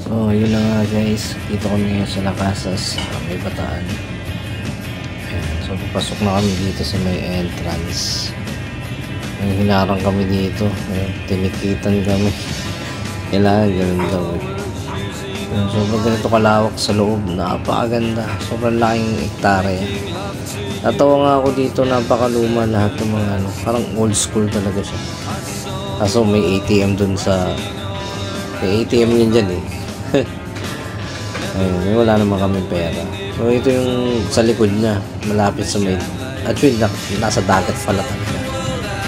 So, yun na nga guys. Dito kami ngayon sa Nakasas, may Bataan. Ayan. So, papasok na kami dito sa may entrance. May hinarang kami dito. Ayan. Tinikitan kami. Kailangan ganun daw. Ayan. Sobrang ganito kalawak sa loob. Napakaganda. Sobrang laking hektarya. Natawa nga ako dito. Napakaluma lahat ng mga ano. Parang old school talaga siya. Kaso may ATM dun sa... May ATM yun dyan eh. Ayun, wala naman kami pera. So ito yung sa likod niya, malapit sa may, actually nasa dagat pala talaga.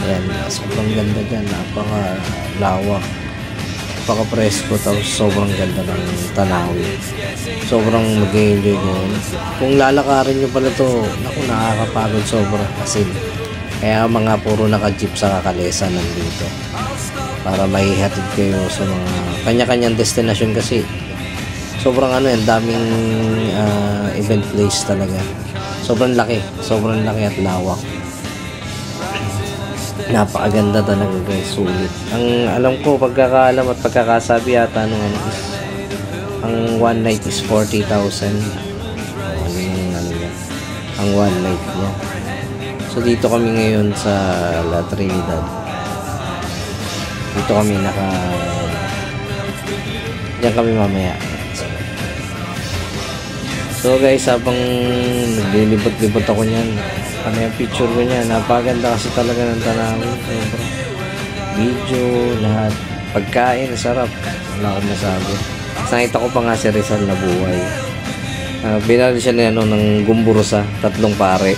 Ayan, sobrang ganda dyan, napaka lawak, napaka presko, tapos sobrang ganda ng tanawin. Sobrang mag-enjoy yun. Kung lalakarin nyo pala to, naku, nakakapagod sobra kasi kaya mga puro naka-jeep sa Kalesa nandito para maihatid kayo sa mga kanya-kanyang destinasyon kasi sobrang ano yan, daming event place talaga. Sobrang laki at lawak. Napakaganda talaga guys, sulit. Ang alam ko, pagkakaalam at pagkakasabi yata nung ano is, ang one night is 40,000. Ano yung ano yan, ang one night niya. So dito kami ngayon sa La Trinidad. Dito kami diyan kami mamaya. So guys, habang naglilibot-libot ako niyan, ano yung picture ko niyan, napaganda kasi talaga ng tanawin. Sobra. Video, lahat. Pagkain, sarap. Wala akong masabi. Nakita ko pa nga si Rizal na buhay. Binali siya na, ng gumburusa, 3 pare.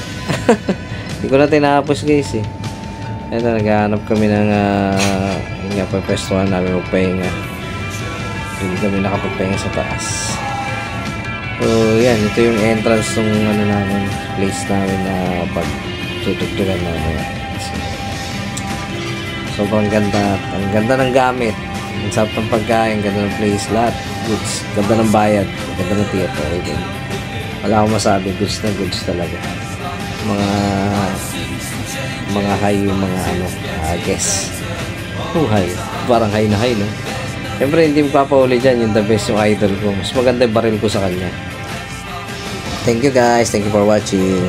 Hindi ko na tinapos guys eh. Ito, naghahanap kami ng pwestuhan namin magpahinga. Hindi kami nakapagpahinga sa taas. So, yan. Ito yung entrance ng ano namin, place namin na pagtutugtugan namin. Sobrang ganda. Ang ganda ng gamit. Ang sarap ng pagkain. Ganda ng place. Lahat. Goods. Ganda ng bayad. Ganda ng theater. Wala akong masabi. Goods na goods talaga. Mga high yung mga guess. High. Parang high na high, no? Siyempre, hindi magpapauli dyan. Yung the best yung idol ko. Mas maganda yung baril ko sa kanya. Thank you guys. Thank you for watching.